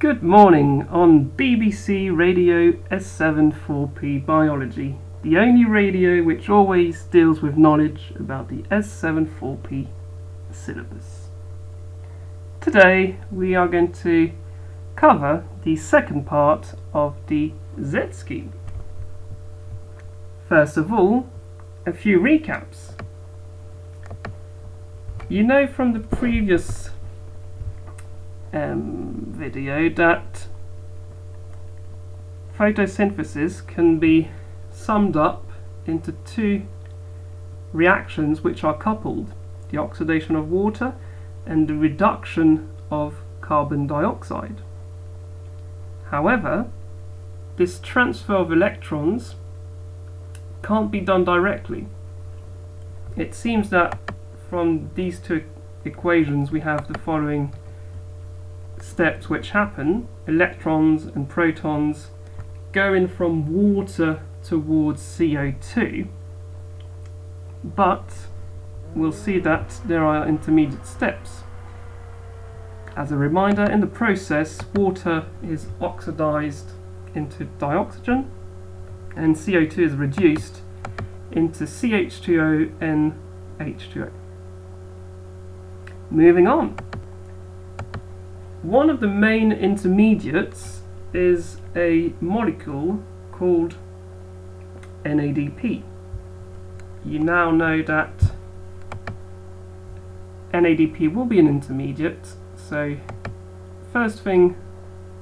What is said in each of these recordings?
Good morning on BBC Radio S74P Biology, the only radio which always deals with knowledge about the S74P syllabus. Today we are going to cover the second part of the Z scheme. First of all, a few recaps. You know from the previous video that photosynthesis can be summed up into two reactions which are coupled: the oxidation of water and the reduction of carbon dioxide. However, this transfer of electrons can't be done directly. It seems that from these two equations we have the following steps which happen. Electrons and protons going from water towards CO2, but we'll see that there are intermediate steps. As a reminder, in the process water is oxidized into dioxygen and CO2 is reduced into CH2O and H2O. Moving on. One of the main intermediates is a molecule called NADP. You now know that NADP will be an intermediate, so first thing,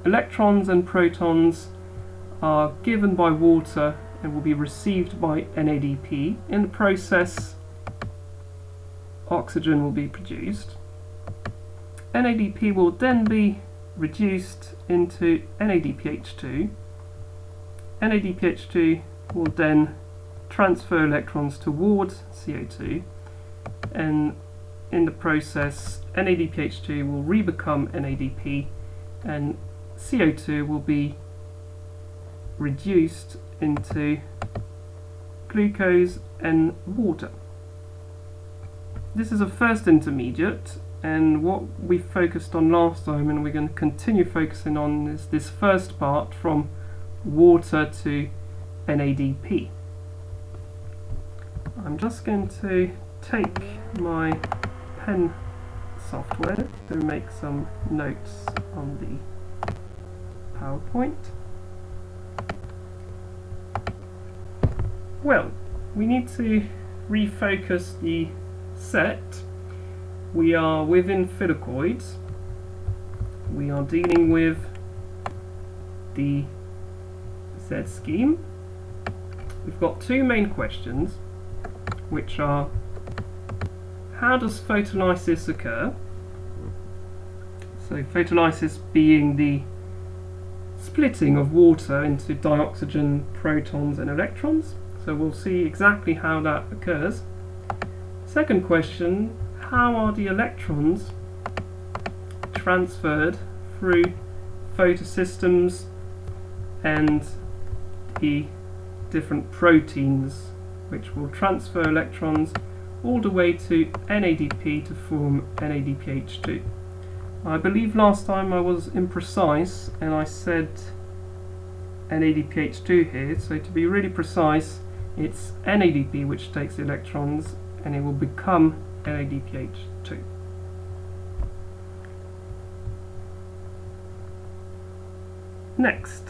electrons and protons are given by water and will be received by NADP. In the process, oxygen will be produced. NADP will then be reduced into NADPH2. NADPH2 will then transfer electrons towards CO2, and in the process NADPH2 will re-become NADP and CO2 will be reduced into glucose and water. This is a first intermediate, and what we focused on last time and we're going to continue focusing on is this first part from water to NADP. I'm just going to take my pen software to make some notes on the PowerPoint. Well, we need to refocus the set. We are within thylakoids. We are dealing with the Z scheme. We've got two main questions, which are: how does photolysis occur? So photolysis being the splitting of water into dioxygen, protons and electrons. So we'll see exactly how that occurs. Second question: how are the electrons transferred through photosystems and the different proteins which will transfer electrons all the way to NADP to form NADPH2. I believe last time I was imprecise and I said NADPH2 here, so to be really precise, it's NADP which takes the electrons and it will become NADPH2. Next,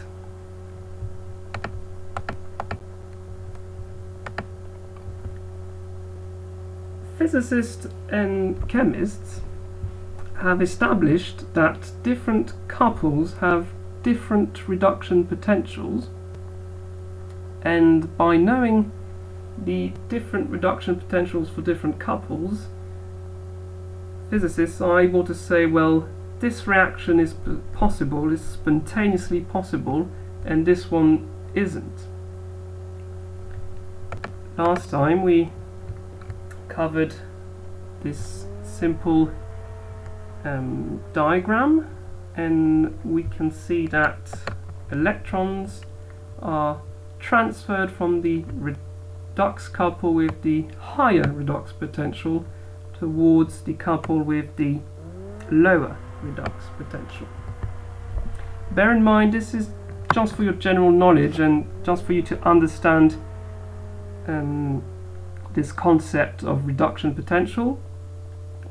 physicists and chemists have established that different couples have different reduction potentials, and by knowing the different reduction potentials for different couples, physicists are able to say, well, this reaction is possible, is spontaneously possible, and this one isn't. Last time we covered this simple diagram, and we can see that electrons are transferred from the redox couple with the higher redox potential towards the couple with the lower redox potential. Bear in mind this is just for your general knowledge and just for you to understand this concept of reduction potential,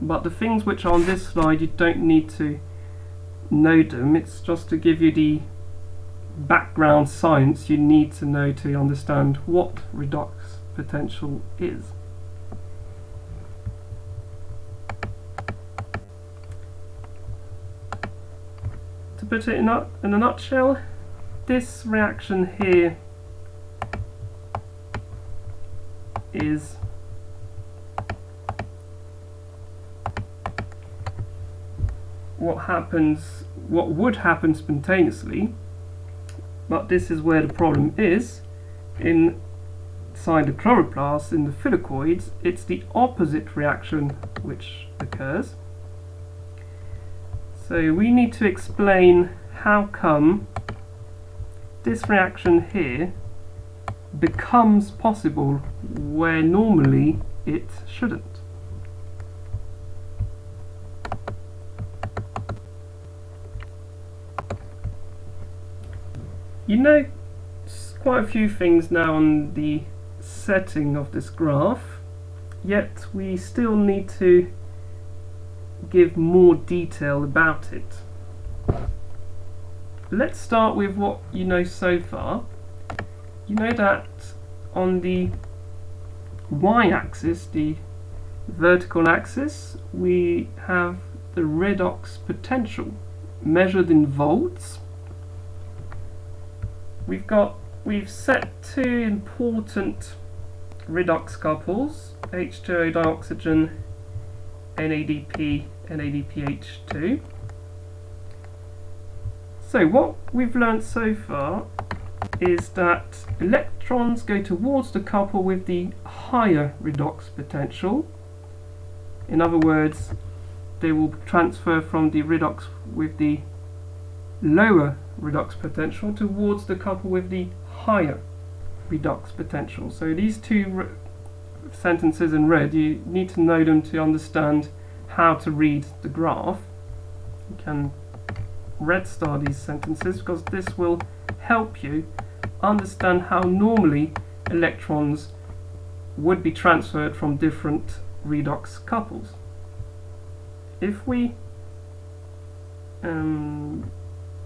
but the things which are on this slide you don't need to know them. It's just to give you the background science you need to know to understand what redox potential is. To put it in a nutshell, this reaction here is what would happen spontaneously, but this is where the problem is. Inside the chloroplasts, in the thylakoids, it's the opposite reaction which occurs. So we need to explain how come this reaction here becomes possible where normally it shouldn't. You know quite a few things now on the setting of this graph, yet we still need to give more detail about it. Let's start with what you know so far. You know that on the y-axis, the vertical axis, we have the redox potential measured in volts. We've set two important redox couples, H2O dioxygen, NADP, NADPH2. So what we've learned so far is that electrons go towards the couple with the higher redox potential. In other words, they will transfer from the redox with the lower redox potential towards the couple with the higher redox potential. So these two sentences in red, you need to know them to understand how to read the graph. You can red star these sentences because this will help you understand how normally electrons would be transferred from different redox couples. If we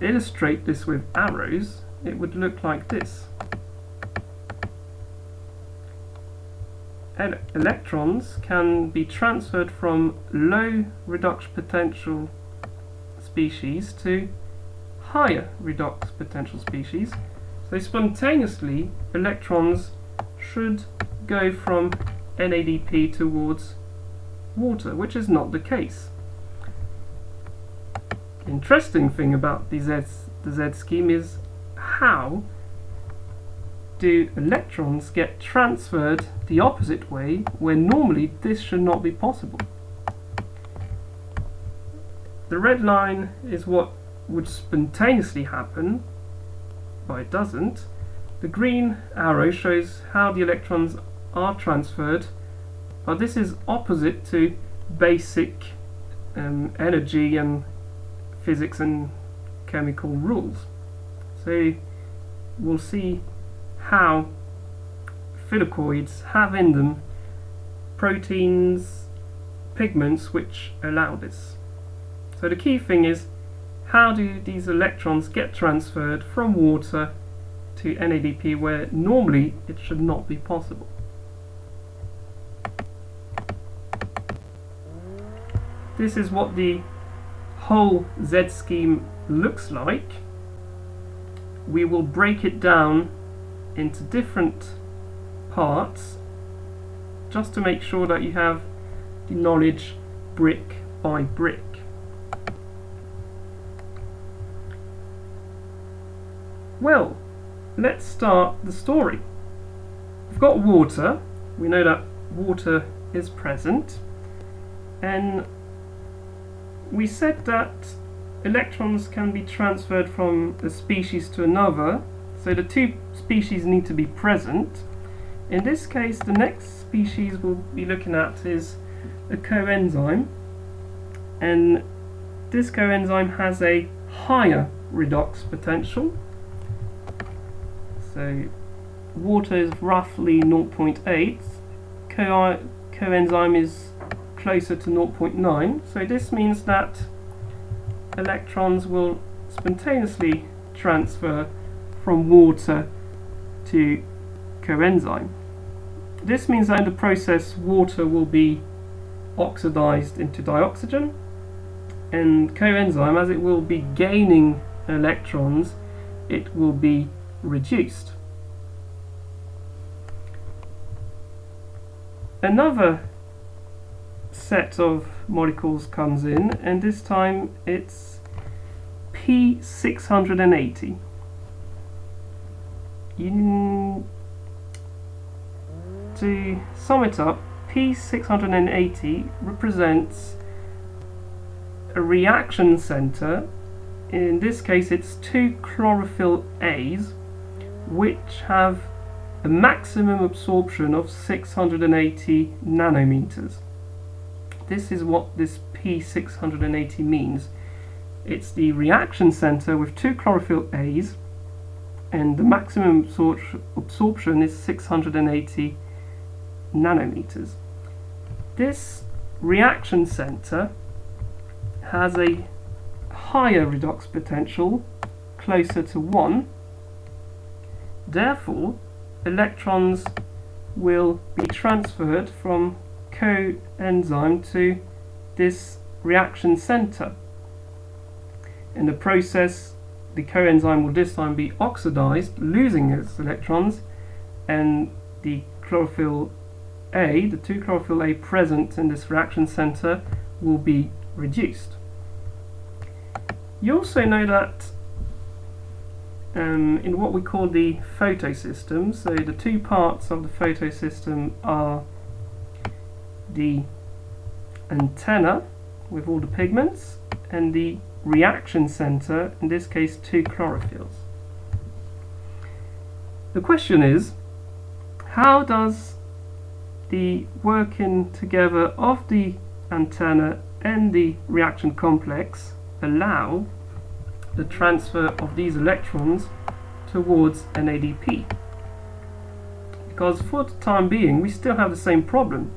illustrate this with arrows, it would look like this. Electrons can be transferred from low redox potential species to higher redox potential species. So spontaneously, electrons should go from NADP towards water, which is not the case. The interesting thing about the Z scheme is how do electrons get transferred the opposite way where normally this should not be possible. The red line is what would spontaneously happen, but it doesn't. The green arrow shows how the electrons are transferred, but this is opposite to basic energy and physics and chemical rules. So we'll see how thylakoids have in them proteins, pigments which allow this. So the key thing is, how do these electrons get transferred from water to NADP where normally it should not be possible? This is what the whole Z scheme looks like. We will break it down into different parts just to make sure that you have the knowledge brick by brick. Well, let's start the story. We've got water. We know that water is present, and we said that electrons can be transferred from a species to another, so the two species need to be present. In this case, the next species we'll be looking at is a coenzyme, and this coenzyme has a higher redox potential. So water is roughly 0.8, coenzyme is closer to 0.9, so this means that electrons will spontaneously transfer from water to coenzyme. This means that in the process water will be oxidized into dioxygen, and coenzyme, as it will be gaining electrons, it will be reduced. Another set of molecules comes in, and this time it's P680. To sum it up, P680 represents a reaction center. In this case it's two chlorophyll A's which have a maximum absorption of 680 nanometers. This is what this P680 means. It's the reaction center with two chlorophyll A's, and the maximum absorption is 680 nanometers. This reaction center has a higher redox potential, closer to 1. Therefore, electrons will be transferred from coenzyme to this reaction center. In the process, the coenzyme will this time be oxidized, losing its electrons, and the chlorophyll A, the two chlorophyll A present in this reaction center, will be reduced. You also know that in what we call the photosystem, so the two parts of the photosystem are the antenna with all the pigments and the reaction center, in this case two chlorophylls. The question is, how does the working together of the antenna and the reaction complex allow the transfer of these electrons towards NADP? Because for the time being we still have the same problem.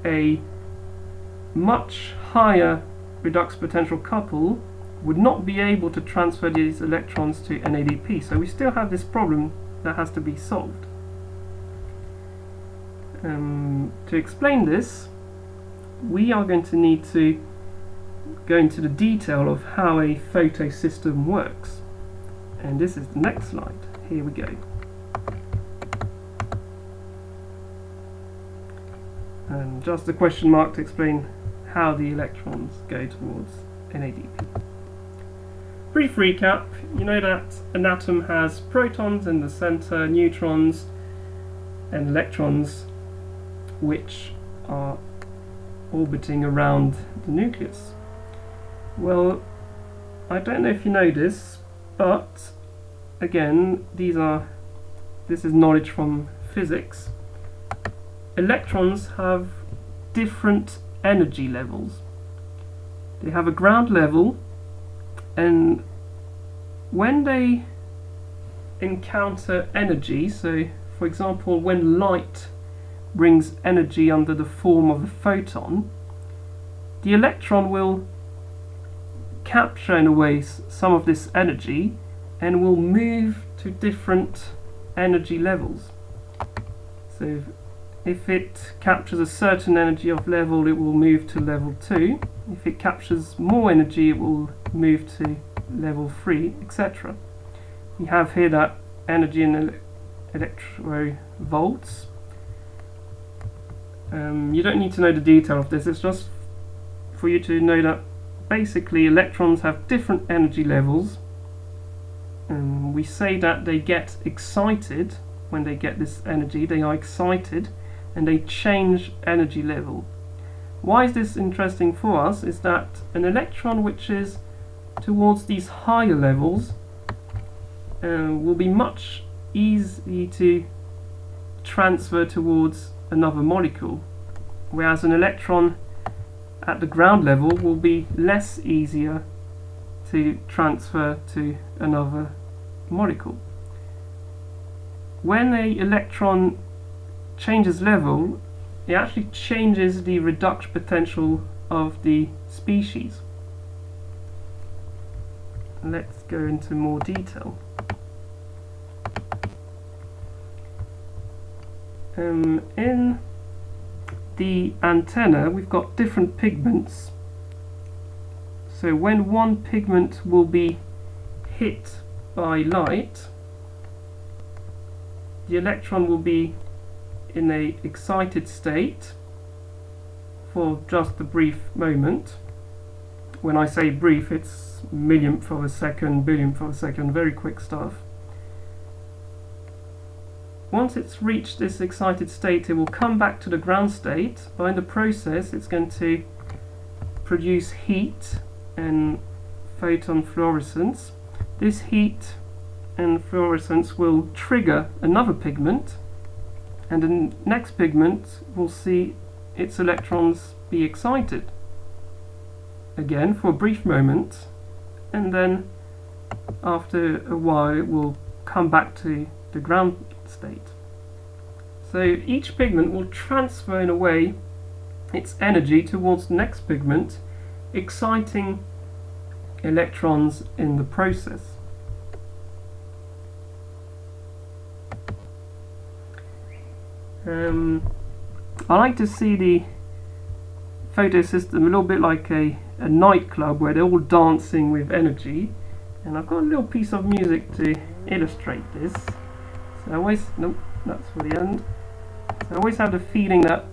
A much higher redox potential couple would not be able to transfer these electrons to NADP, so we still have this problem that has to be solved. To explain this, we are going to need to go into the detail of how a photosystem works, and this is the next slide. Here we go. And just a question mark to explain how the electrons go towards NADP. Brief recap, you know that an atom has protons in the center, neutrons and electrons which are orbiting around the nucleus. Well, I don't know if you know this, but again, this is knowledge from physics. Electrons have different energy levels. They have a ground level, and when they encounter energy, so for example when light brings energy under the form of a photon, the electron will capture in a way some of this energy and will move to different energy levels. So if it captures a certain energy of level, it will move to level 2. If it captures more energy, it will move to level 3, etc. We have here that energy in electrovolts. You don't need to know the detail of this, it's just for you to know that basically electrons have different energy levels. We say that they get excited when they get this energy, they are excited and they change energy level. Why is this interesting for us? Is that an electron which is towards these higher levels will be much easy to transfer towards another molecule, whereas an electron at the ground level will be less easier to transfer to another molecule. When an electron changes level, it actually changes the reduction potential of the species. Let's go into more detail. In the antenna, we've got different pigments. So when one pigment will be hit by light, the electron will be in an excited state for just a brief moment. When I say brief, it's millionth of a second, billionth of a second, very quick stuff. Once it's reached this excited state, it will come back to the ground state, but in the process it's going to produce heat and photon fluorescence. This heat and fluorescence will trigger another pigment, and the next pigment will see its electrons be excited again for a brief moment, and then after a while it will come back to the ground state. So each pigment will transfer in a way its energy towards the next pigment, exciting electrons in the process. I like to see the photosystem a little bit like a nightclub where they're all dancing with energy, and I've got a little piece of music to illustrate this. So I always, nope, that's for the end. So I always have the feeling that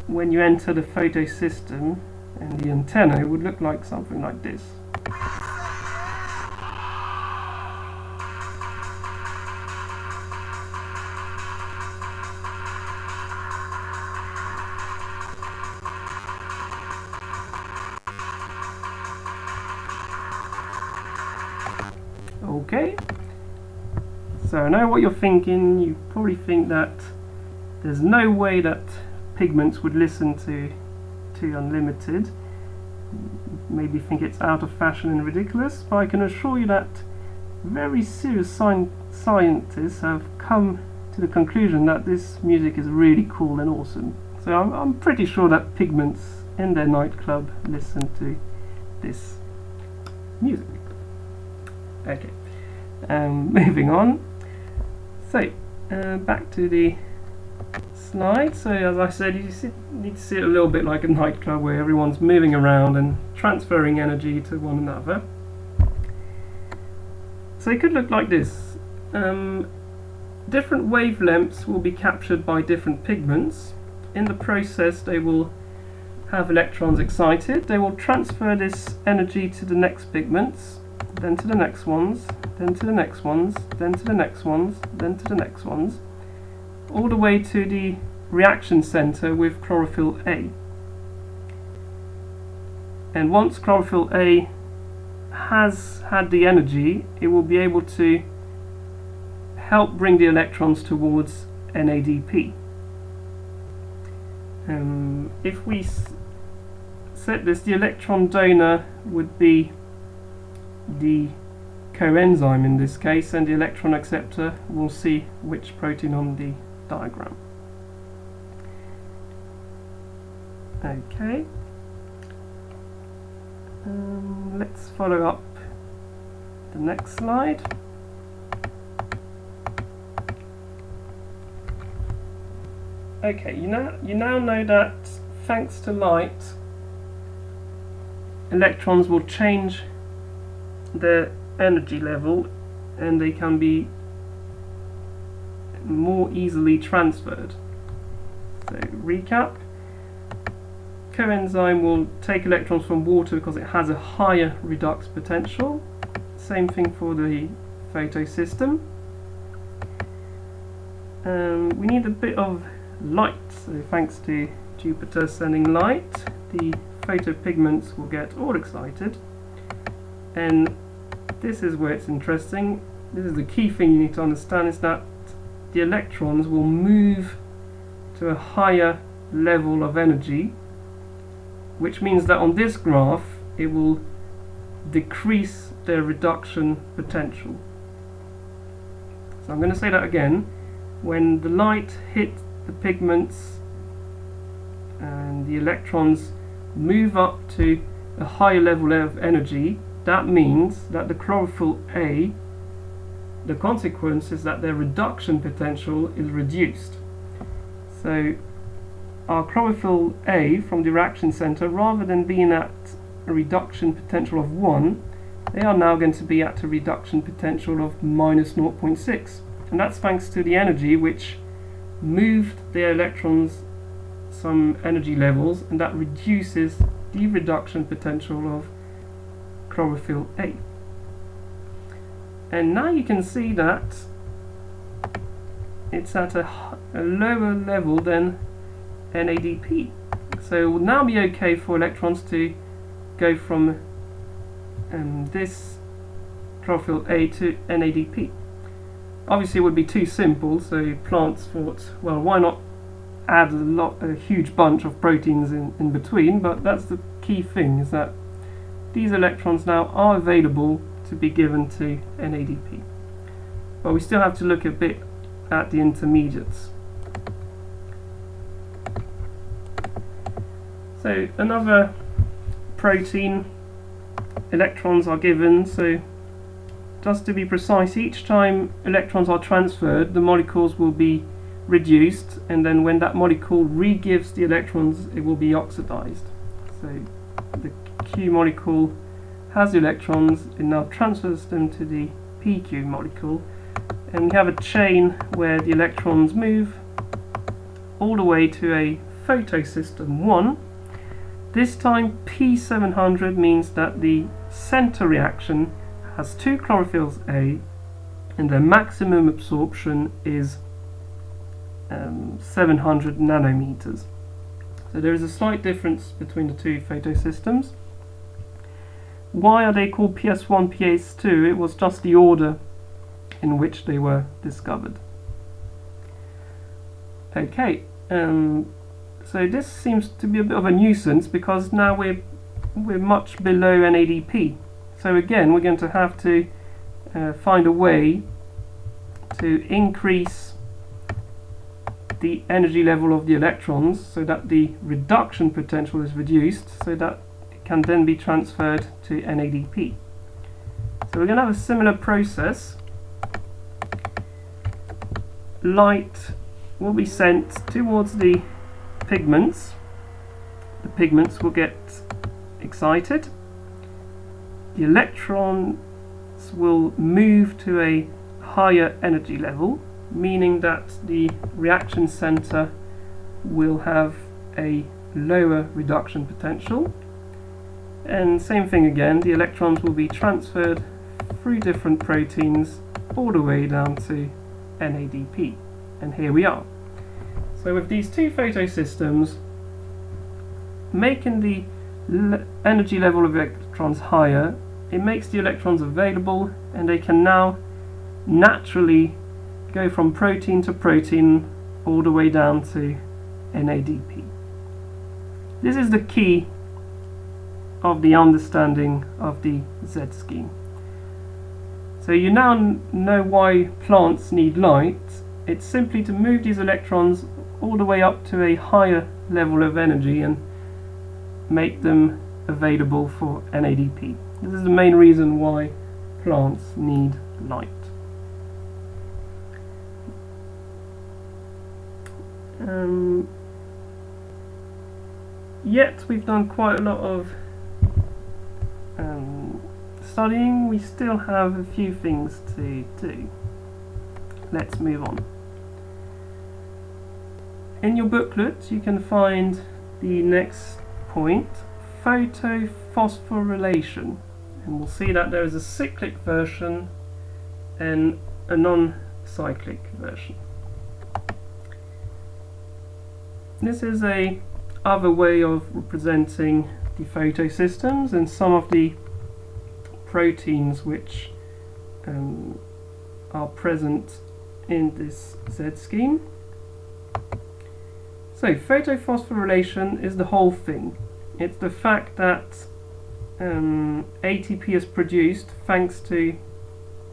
when you enter the photosystem and the antenna, it would look like something like this. Okay, so I know what you're thinking. You probably think that there's no way that pigments would listen to unlimited. Maybe think it's out of fashion and ridiculous, but I can assure you that very serious scientists have come to the conclusion that this music is really cool and awesome. So I'm pretty sure that pigments in their nightclub listen to this music. Okay, moving on. So back to the slide. So as I said, you need to see it a little bit like a nightclub where everyone's moving around and transferring energy to one another. So it could look like this. Different wavelengths will be captured by different pigments. In the process, they will have electrons excited. They will transfer this energy to the next pigments, then to the next ones, then to the next ones, then to the next ones, then to the next ones, all the way to the reaction center with chlorophyll A. And once chlorophyll A has had the energy, it will be able to help bring the electrons towards NADP. If we set this, the electron donor would be the coenzyme in this case, and the electron acceptor will see which protein on the diagram. Okay, let's follow up the next slide. Okay, you now know that thanks to light, electrons will change their energy level and they can be more easily transferred. So recap, coenzyme will take electrons from water because it has a higher redox potential. Same thing for the photosystem. We need a bit of light, so thanks to Jupiter sending light, the photopigments will get all excited, and this is where it's interesting. This is the key thing you need to understand, is that the electrons will move to a higher level of energy, which means that on this graph it will decrease their reduction potential. So I'm going to say that again. When the light hits the pigments and the electrons move up to a higher level of energy, that means that the chlorophyll A, the consequence is that their reduction potential is reduced. So our chlorophyll A from the reaction center, rather than being at a reduction potential of 1, they are now going to be at a reduction potential of minus 0.6. And that's thanks to the energy which moved the electrons some energy levels, and that reduces the reduction potential of chlorophyll A. And now you can see that it's at a lower level than NADP. So it will now be okay for electrons to go from this chlorophyll A to NADP. Obviously it would be too simple, so plants thought, well, why not add a huge bunch of proteins in between? But that's the key thing, is that these electrons now are available to be given to NADP. But we still have to look a bit at the intermediates. So another protein, electrons are given. So just to be precise, each time electrons are transferred, the molecules will be reduced, and then when that molecule re-gives the electrons, it will be oxidized. So the Q molecule has the electrons, it now transfers them to the PQ molecule, and we have a chain where the electrons move all the way to a photosystem 1. This time P700 means that the center reaction has 2 chlorophylls A, and their maximum absorption is 700 nanometers. So there is a slight difference between the two photosystems. Why are they called PS1, PS2? It was just the order in which they were discovered. Okay, so this seems to be a bit of a nuisance, because now we're much below NADP. So again, we're going to have to find a way to increase the energy level of the electrons so that the reduction potential is reduced, so that it can then be transferred to NADP. So we're going to have a similar process. Light will be sent towards the pigments. The pigments will get excited. The electrons will move to a higher energy level, meaning that the reaction center will have a lower reduction potential. And same thing again, the electrons will be transferred through different proteins all the way down to NADP. And here we are. So with these two photosystems, making the energy level of electrons higher, it makes the electrons available, and they can now naturally go from protein to protein all the way down to NADP. This is the key of the understanding of the Z scheme. So you now know why plants need light. It's simply to move these electrons all the way up to a higher level of energy and make them available for NADP. This is the main reason why plants need light. Yet we've done quite a lot of studying. We still have a few things to do. Let's move on. In your booklet you can find the next point, photophosphorylation, and we'll see that there is a cyclic version and a non-cyclic version. This is a other way of representing the photosystems and some of the proteins which are present in this Z scheme. So photophosphorylation is the whole thing. It's the fact that ATP is produced thanks to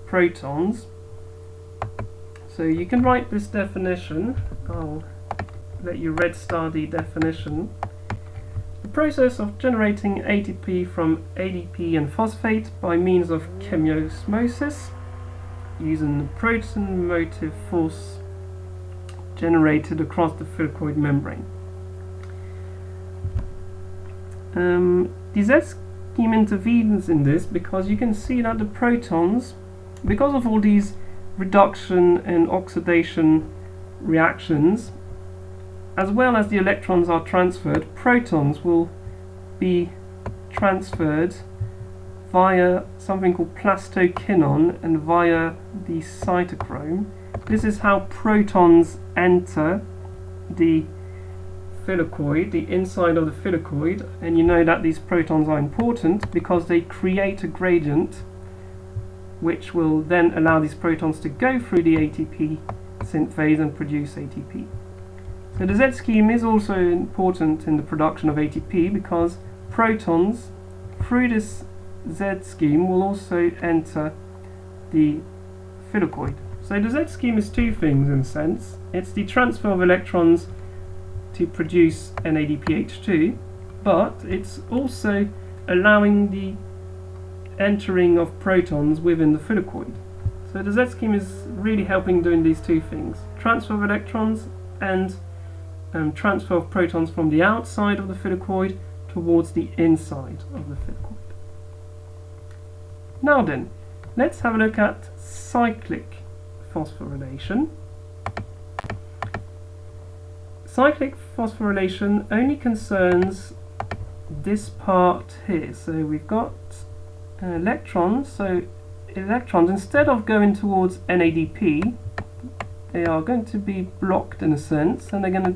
protons. So you can write this definition. I'll let you red star the definition. The process of generating ATP from ADP and phosphate by means of chemiosmosis using the proton motive force generated across the thylakoid membrane. The Z scheme intervenes in this because you can see that the protons, because of all these reduction and oxidation reactions, as well as the electrons are transferred, protons will be transferred via something called plastoquinone and via the cytochrome. This is how protons enter the thylakoid, the inside of the thylakoid, and you know that these protons are important because they create a gradient which will then allow these protons to go through the ATP synthase and produce ATP. So the Z scheme is also important in the production of ATP because protons through this Z scheme will also enter the thylakoid. So the Z scheme is two things in a sense. It's the transfer of electrons to produce NADPH2, but it's also allowing the entering of protons within the thylakoid. So the Z scheme is really helping doing these two things: transfer of electrons and transfer of protons from the outside of the thylakoid towards the inside of the thylakoid. Now then, let's have a look at cyclic phosphorylation. Cyclic phosphorylation only concerns this part here. So we've got electrons. So electrons, instead of going towards NADP, they are going to be blocked in a sense, and they're going to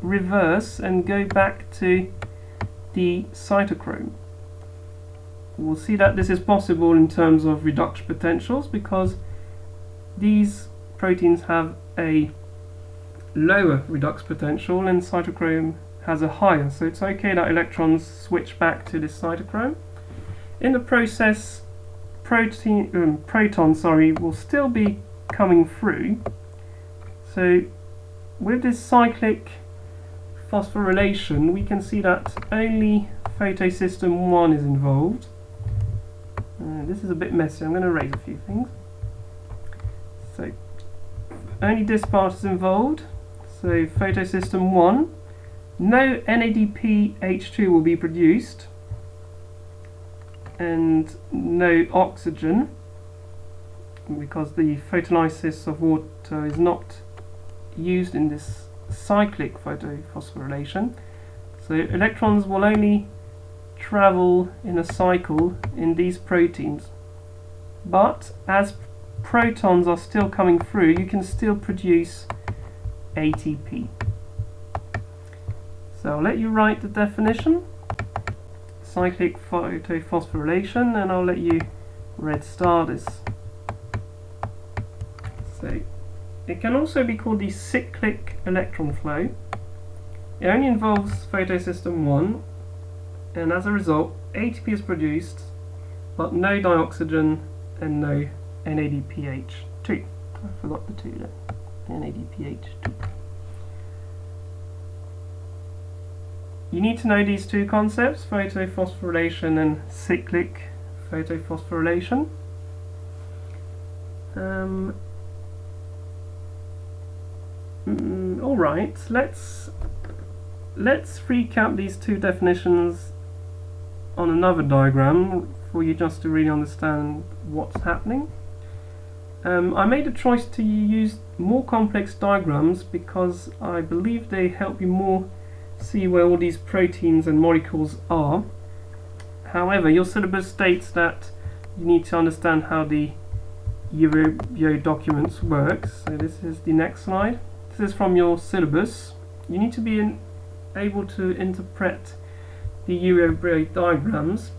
reverse and go back to the cytochrome. We'll see that this is possible in terms of reduction potentials because these proteins have a lower redox potential and cytochrome has a higher, so it's okay that electrons switch back to this cytochrome. In the process, protons will still be coming through. So with this cyclic phosphorylation, we can see that only photosystem 1 is involved. This is a bit messy. I'm going to erase a few things. So only this part is involved. So photosystem 1, no NADPH2 will be produced and no oxygen because the photolysis of water is not used in this cyclic photophosphorylation. So electrons will only travel in a cycle in these proteins, but as protons are still coming through, you can still produce ATP. So I'll let you write the definition, cyclic photophosphorylation, and I'll let you red star this. So it can also be called the cyclic electron flow. It only involves photosystem 1, and as a result ATP is produced but no dioxygen and no NADPH2. I forgot the 2 there. NADPH2. You need to know these two concepts, photophosphorylation and cyclic photophosphorylation. Alright, let's recap these two definitions on another diagram for you just to really understand what's happening. I made a choice to use more complex diagrams because I believe they help you more see where all these proteins and molecules are. However, your syllabus states that you need to understand how the Eurobio documents work. So this is the next slide. This is from your syllabus. You need to be able to interpret the Eurobio diagrams.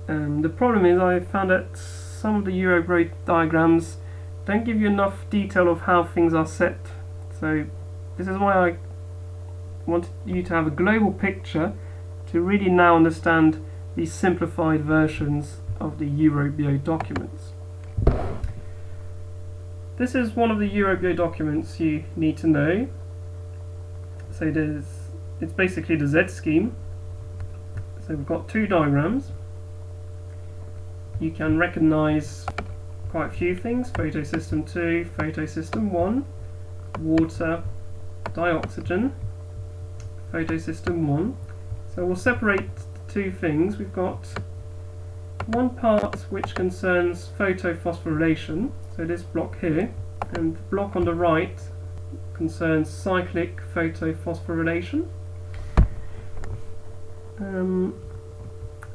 The problem is I found that some of the Eurobio diagrams don't give you enough detail of how things are set. So this is why I wanted you to have a global picture to really now understand these simplified versions of the EuroBio documents. This is one of the EuroBio documents you need to know. So it's basically the Z-scheme. So we've got two diagrams. You can recognize quite a few things: photosystem 2, photosystem 1, water, dioxygen, photosystem 1. So we'll separate the two things. We've got one part which concerns photophosphorylation, so this block here, and the block on the right concerns cyclic photophosphorylation.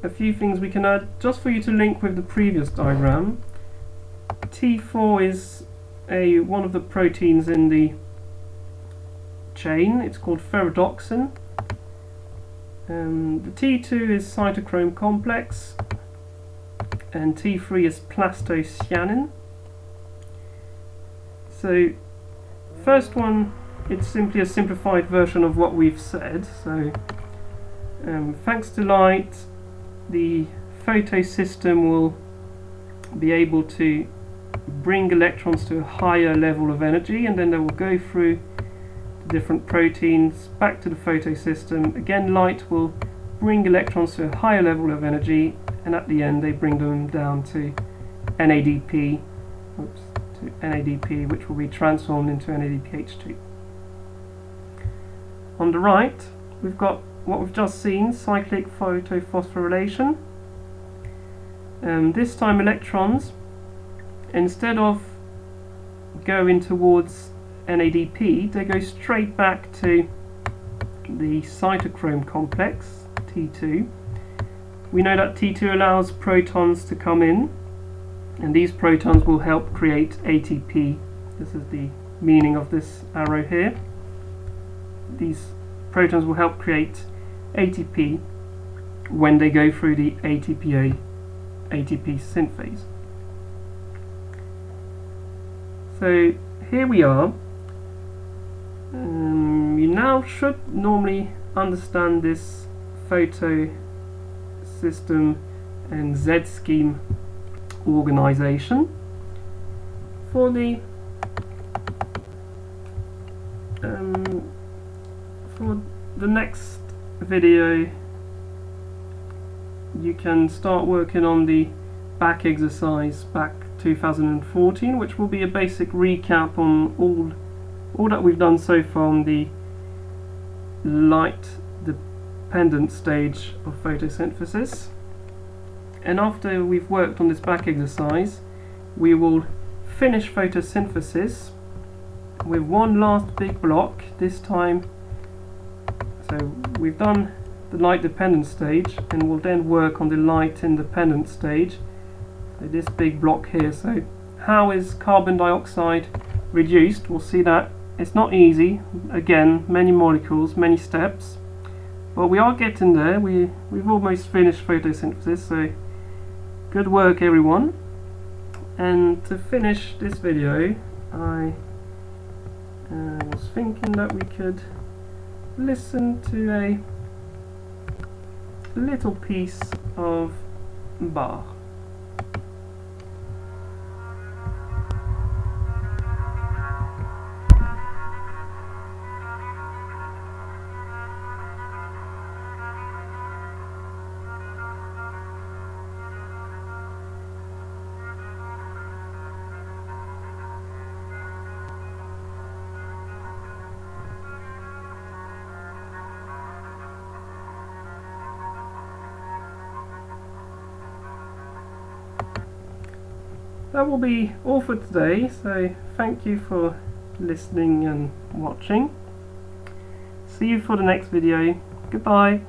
A few things we can add just for you to link with the previous diagram. T4 is one of the proteins in the chain. It's called ferredoxin. The T2 is cytochrome complex, and T3 is plastocyanin. So first one, it's simply a simplified version of what we've said. So thanks to light, the photosystem will be able to bring electrons to a higher level of energy, and then they will go through the different proteins back to the photosystem. Again, light will bring electrons to a higher level of energy, and at the end they bring them down to NADP, which will be transformed into NADPH2. On the right, we've got what we've just seen, cyclic photophosphorylation. This time electrons, instead of going towards NADP, they go straight back to the cytochrome complex, T2. We know that T2 allows protons to come in, and these protons will help create ATP. This is the meaning of this arrow here. These protons will help create ATP when they go through the ATP synthase. So here we are. You now should normally understand this photosystem and Z-scheme organization. For the next video, you can start working on the back exercise back 2014, which will be a basic recap on all that we've done so far on the light dependent stage of photosynthesis. And after we've worked on this back exercise, we will finish photosynthesis with one last big block this time. So we've done the light dependent stage, and we'll then work on the light independent stage. So this big block here. So how is carbon dioxide reduced? We'll see that it's not easy. Again, many molecules, many steps, but we are getting there. We've almost finished photosynthesis, so good work everyone. And to finish this video, I was thinking that we could listen to a little piece of Bach. That will be all for today, so thank you for listening and watching. See you for the next video. Goodbye.